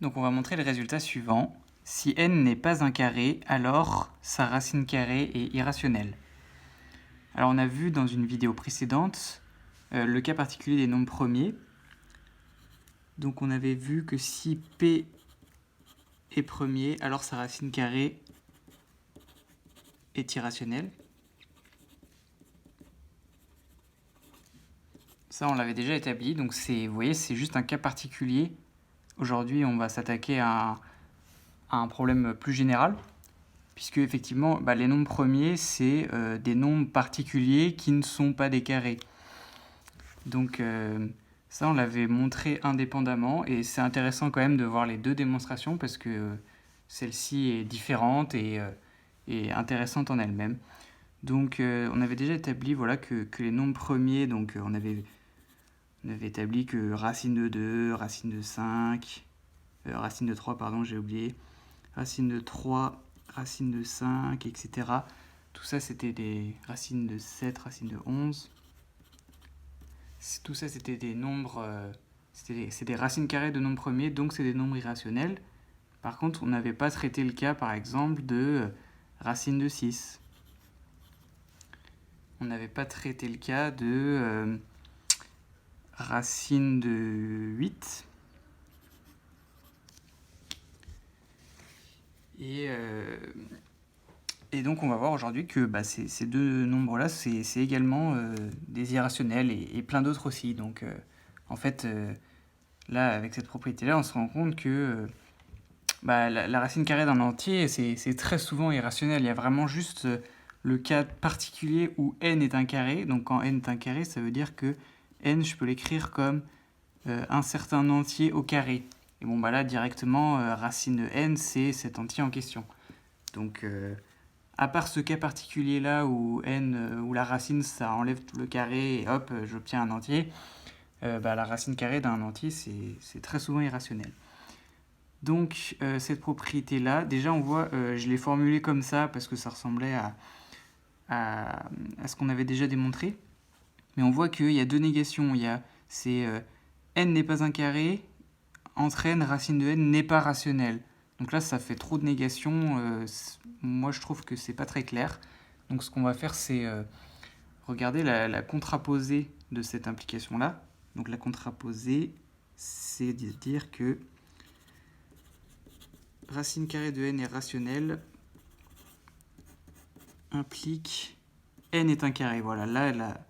Donc on va montrer le résultat suivant. Si n n'est pas un carré, alors sa racine carrée est irrationnelle. Alors on a vu dans une vidéo précédente le cas particulier des nombres premiers. Donc on avait vu que si p est premier, alors sa racine carrée est irrationnelle. Ça on l'avait déjà établi, donc vous voyez, c'est juste un cas particulier. Aujourd'hui on va s'attaquer à un problème plus général, puisque effectivement les nombres premiers c'est des nombres particuliers qui ne sont pas des carrés. Donc ça on l'avait montré indépendamment, et c'est intéressant quand même de voir les deux démonstrations parce que celle-ci est différente et intéressante en elle-même. Donc on avait déjà établi que les nombres premiers, donc on avait établi que racine de 2, racine de 5, racine de 3, pardon, j'ai oublié, racine de 3, racine de 5, etc. Tout ça, c'était des racines de 7, racine de 11. Tout ça, c'était des nombres... c'est des racines carrées de nombres premiers, donc c'est des nombres irrationnels. Par contre, on n'avait pas traité le cas, par exemple, de racine de 6. On n'avait pas traité le cas de racine de 8. Et donc on va voir aujourd'hui que ces deux nombres-là, c'est également des irrationnels et plein d'autres aussi. Donc en fait, là, avec cette propriété-là, on se rend compte que la racine carrée d'un entier, c'est très souvent irrationnel. Il y a vraiment juste le cas particulier où n est un carré. Donc quand n est un carré, ça veut dire que n, je peux l'écrire comme un certain entier au carré. Et bon, là, directement, racine de n, c'est cet entier en question. Donc, à part ce cas particulier-là où n, où la racine, ça enlève tout le carré et hop, j'obtiens un entier, la racine carrée d'un entier, c'est très souvent irrationnel. Donc, cette propriété-là, déjà, on voit, je l'ai formulée comme ça parce que ça ressemblait à ce qu'on avait déjà démontré. Mais on voit qu'il y a deux négations. C'est n n'est pas un carré, entre n, racine de n n'est pas rationnelle. Donc là, ça fait trop de négations. Moi, je trouve que c'est pas très clair. Donc ce qu'on va faire, c'est regarder la contraposée de cette implication-là. Donc la contraposée, c'est de dire que racine carrée de n est rationnelle implique n est un carré. Voilà, là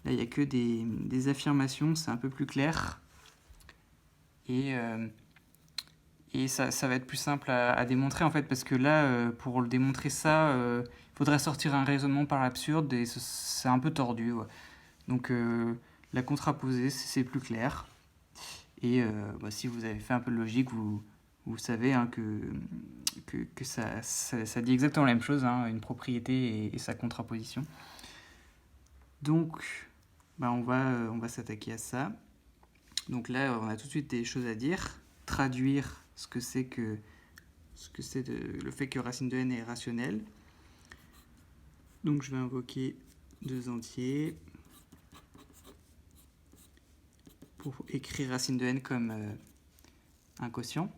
il n'y a que des affirmations, c'est un peu plus clair. Et ça va être plus simple à démontrer en fait, parce que là, pour le démontrer ça, il faudrait sortir un raisonnement par l'absurde et c'est un peu tordu. Ouais. Donc la contraposée, c'est plus clair. Et si vous avez fait un peu de logique, vous savez que ça dit exactement la même chose, une propriété et sa contraposition. Donc on va s'attaquer à ça. Donc là, on a tout de suite des choses à dire. Traduire ce que c'est le fait que racine de n est rationnelle. Donc je vais invoquer deux entiers pour écrire racine de n comme un quotient.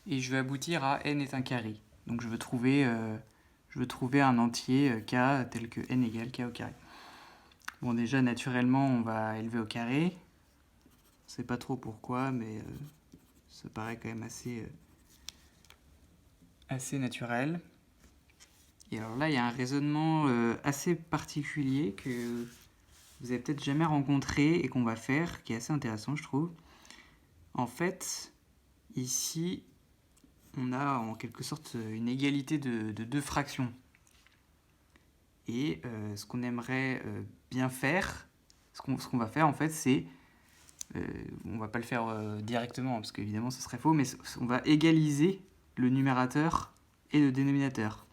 Et je vais aboutir à n est un carré. Donc je veux trouver un entier k tel que n égale k au carré. Bon, déjà, naturellement, on va élever au carré. Je ne sais pas trop pourquoi, mais ça paraît quand même assez naturel. Et alors là, il y a un raisonnement assez particulier que vous avez peut-être jamais rencontré et qu'on va faire, qui est assez intéressant, je trouve. En fait, ici, on a en quelque sorte une égalité de deux fractions. Et ce qu'on aimerait bien faire, ce qu'on va faire en fait, c'est, on va pas le faire directement parce qu'évidemment ce serait faux, mais on va égaliser le numérateur et le dénominateur.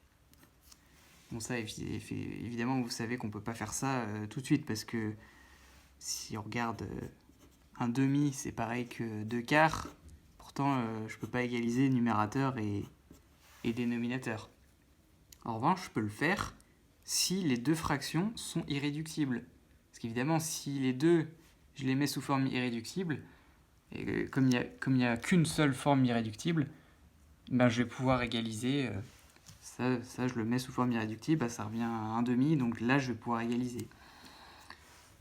Bon, ça évidemment vous savez qu'on peut pas faire ça tout de suite, parce que si on regarde un demi, c'est pareil que 2 quarts. Pourtant je peux pas égaliser numérateur et dénominateur. En revanche, je peux le faire si les deux fractions sont irréductibles. Parce qu'évidemment, si les deux je les mets sous forme irréductible. Et comme il n'y a qu'une seule forme irréductible, ben, je vais pouvoir égaliser. Ça, je le mets sous forme irréductible, bah, ça revient à 1/2, donc là, je vais pouvoir égaliser.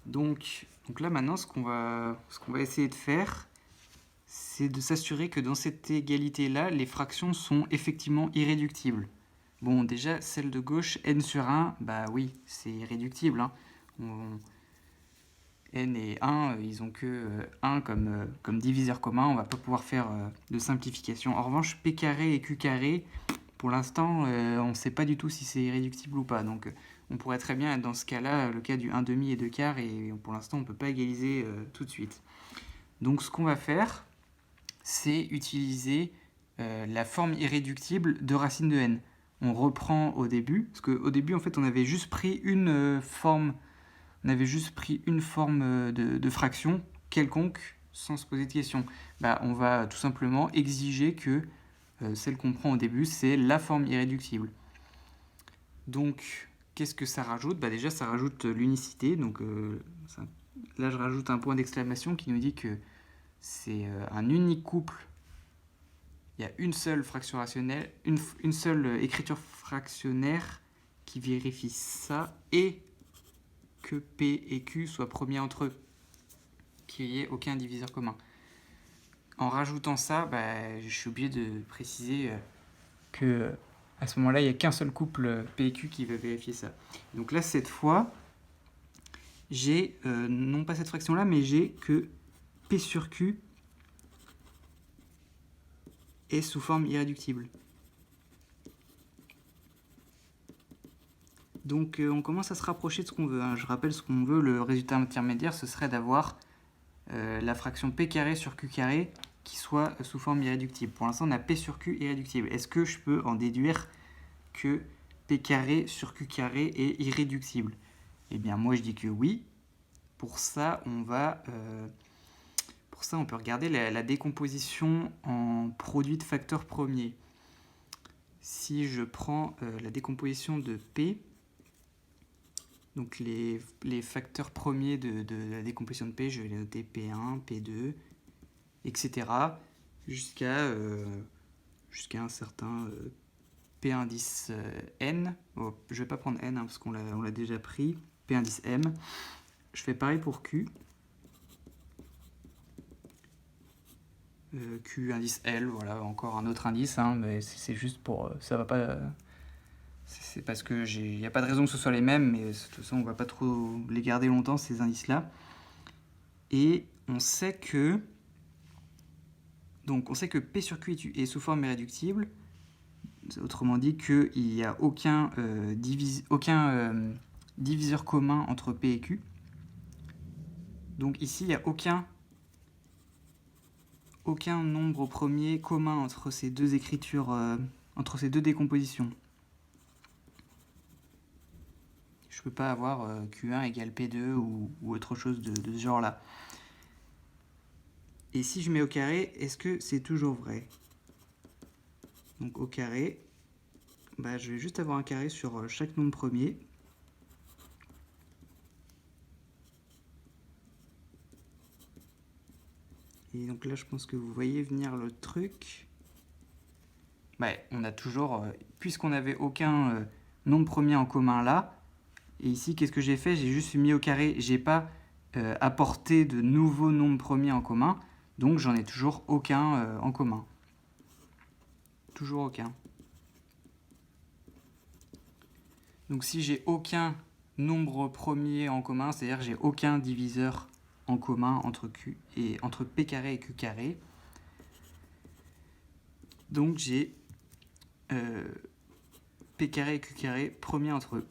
Donc là, maintenant, ce qu'on va essayer de faire, c'est de s'assurer que dans cette égalité-là, les fractions sont effectivement irréductibles. Bon, déjà, celle de gauche, n sur 1, bah oui, c'est irréductible. Hein. N et 1, ils ont que 1 comme diviseur commun, on va pas pouvoir faire de simplification. En revanche, p carré et q carré, pour l'instant, on ne sait pas du tout si c'est irréductible ou pas. Donc, on pourrait très bien être dans ce cas-là, le cas du 1/2 et 2 quarts, et pour l'instant, on ne peut pas égaliser tout de suite. Donc, ce qu'on va faire, c'est utiliser la forme irréductible de racine de n. On reprend au début, parce qu'au début, en fait, on avait juste pris une forme de fraction quelconque sans se poser de questions. Bah, on va tout simplement exiger que celle qu'on prend au début, c'est la forme irréductible. Donc, qu'est-ce que ça rajoute ? Bah, déjà, ça rajoute l'unicité. Donc, là, je rajoute un point d'exclamation qui nous dit que c'est un unique couple. Il y a une seule fraction rationnelle, une seule écriture fractionnaire qui vérifie ça et que P et Q soient premiers entre eux, qu'il n'y ait aucun diviseur commun. En rajoutant ça, bah, je suis obligé de préciser que à ce moment-là, il n'y a qu'un seul couple P et Q qui va vérifier ça. Donc là, cette fois, j'ai, non pas cette fraction-là, mais j'ai que P sur Q est sous forme irréductible. Donc on commence à se rapprocher de ce qu'on veut. Hein. Je rappelle ce qu'on veut, le résultat intermédiaire, ce serait d'avoir la fraction P carré sur Q carré qui soit sous forme irréductible. Pour l'instant, on a P sur Q irréductible. Est-ce que je peux en déduire que P carré sur Q carré est irréductible ? Eh bien, moi, je dis que oui. Pour ça, on peut regarder la décomposition en produit de facteurs premiers. Si je prends la décomposition de P, donc les facteurs premiers de la décomposition de P, je vais les noter P1, P2, etc. jusqu'à un certain P indice N. Oh, je ne vais pas prendre N hein, parce qu'on l'a déjà pris. P indice M. Je fais pareil pour Q. Q indice L, voilà, encore un autre indice, hein, mais c'est juste pour... ça va pas... c'est parce que il n'y a pas de raison que ce soit les mêmes, mais de toute façon, on ne va pas trop les garder longtemps, ces indices-là. Et on sait que... Donc, on sait que P sur Q est sous forme irréductible. Autrement dit, qu'il n'y a aucun diviseur commun entre P et Q. Donc ici, il n'y a aucun nombre premier commun entre ces deux écritures, entre ces deux décompositions. Je ne peux pas avoir Q1 égale P2 ou autre chose de ce genre-là. Et si je mets au carré, est-ce que c'est toujours vrai ? Donc au carré, bah, je vais juste avoir un carré sur chaque nombre premier. Et donc là, je pense que vous voyez venir le truc. Bah, on a toujours, puisqu'on n'avait aucun nombre premier en commun là, et ici, qu'est-ce que j'ai fait ? J'ai juste mis au carré, j'ai pas apporté de nouveaux nombres premiers en commun, donc j'en ai toujours aucun en commun. Toujours aucun. Donc si j'ai aucun nombre premier en commun, c'est-à-dire que j'ai aucun diviseur en commun entre P carré et Q carré, donc j'ai P carré et Q carré premiers entre eux.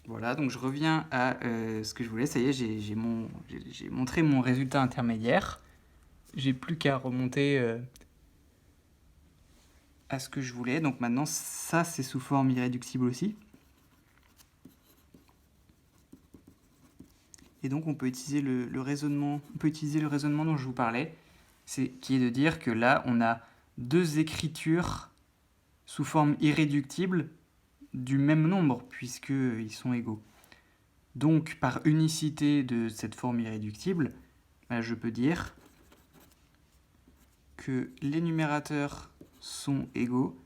Voilà, donc je reviens à ce que je voulais. Ça y est, j'ai montré mon résultat intermédiaire. J'ai plus qu'à remonter à ce que je voulais. Donc maintenant, ça, c'est sous forme irréductible aussi. Et donc, on peut utiliser le raisonnement dont je vous parlais, qui est de dire que là, on a deux écritures sous forme irréductible du même nombre, puisqu'ils sont égaux. Donc, par unicité de cette forme irréductible, je peux dire que les numérateurs sont égaux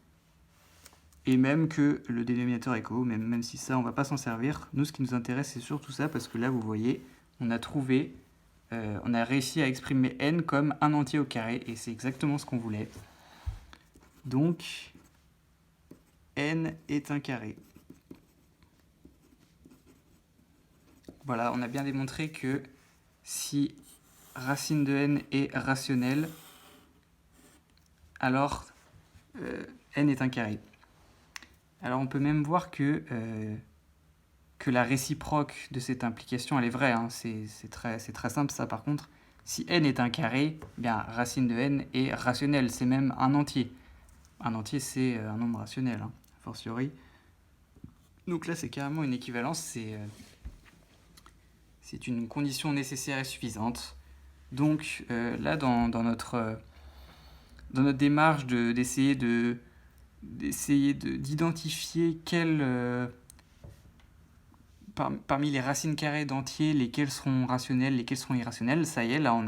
et même que le dénominateur est égaux, même si ça, on ne va pas s'en servir. Nous, ce qui nous intéresse, c'est surtout ça, parce que là, vous voyez, on a réussi à exprimer n comme un entier au carré, et c'est exactement ce qu'on voulait. Donc, n est un carré. Voilà, on a bien démontré que si racine de n est rationnelle, alors n est un carré. Alors on peut même voir que la réciproque de cette implication, elle est vraie. Hein. C'est très simple ça par contre. Si n est un carré, bien racine de n est rationnelle, c'est même un entier. Un entier, c'est un nombre rationnel, hein, a fortiori. Donc là, c'est carrément une équivalence, c'est une condition nécessaire et suffisante. Donc là, dans notre démarche d'essayer d'identifier parmi les racines carrées d'entiers, lesquelles seront rationnelles, lesquelles seront irrationnelles, ça y est, là on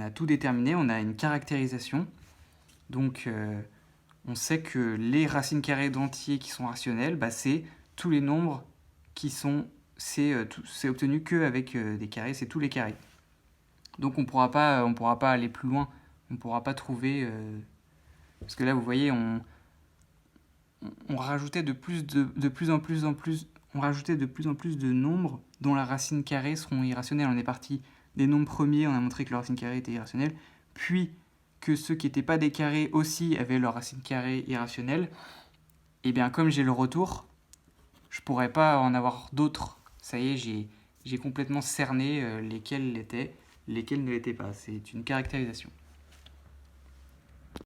a tout déterminé, on a une caractérisation. Donc on sait que les racines carrées d'entiers qui sont rationnelles, c'est tous les nombres qui sont... C'est obtenu qu'avec des carrés, c'est tous les carrés. Donc on pourra pas aller plus loin, on ne pourra pas trouver... parce que là, vous voyez, on rajoutait de plus en plus de nombres dont la racine carrée seront irrationnelles. On est parti des nombres premiers, on a montré que leur racine carrée était irrationnelle, puis que ceux qui n'étaient pas des carrés aussi avaient leur racine carrée irrationnelle. Et bien comme j'ai le retour, je ne pourrais pas en avoir d'autres. Ça y est, j'ai complètement cerné lesquels l'étaient, lesquels ne l'étaient pas. C'est une caractérisation.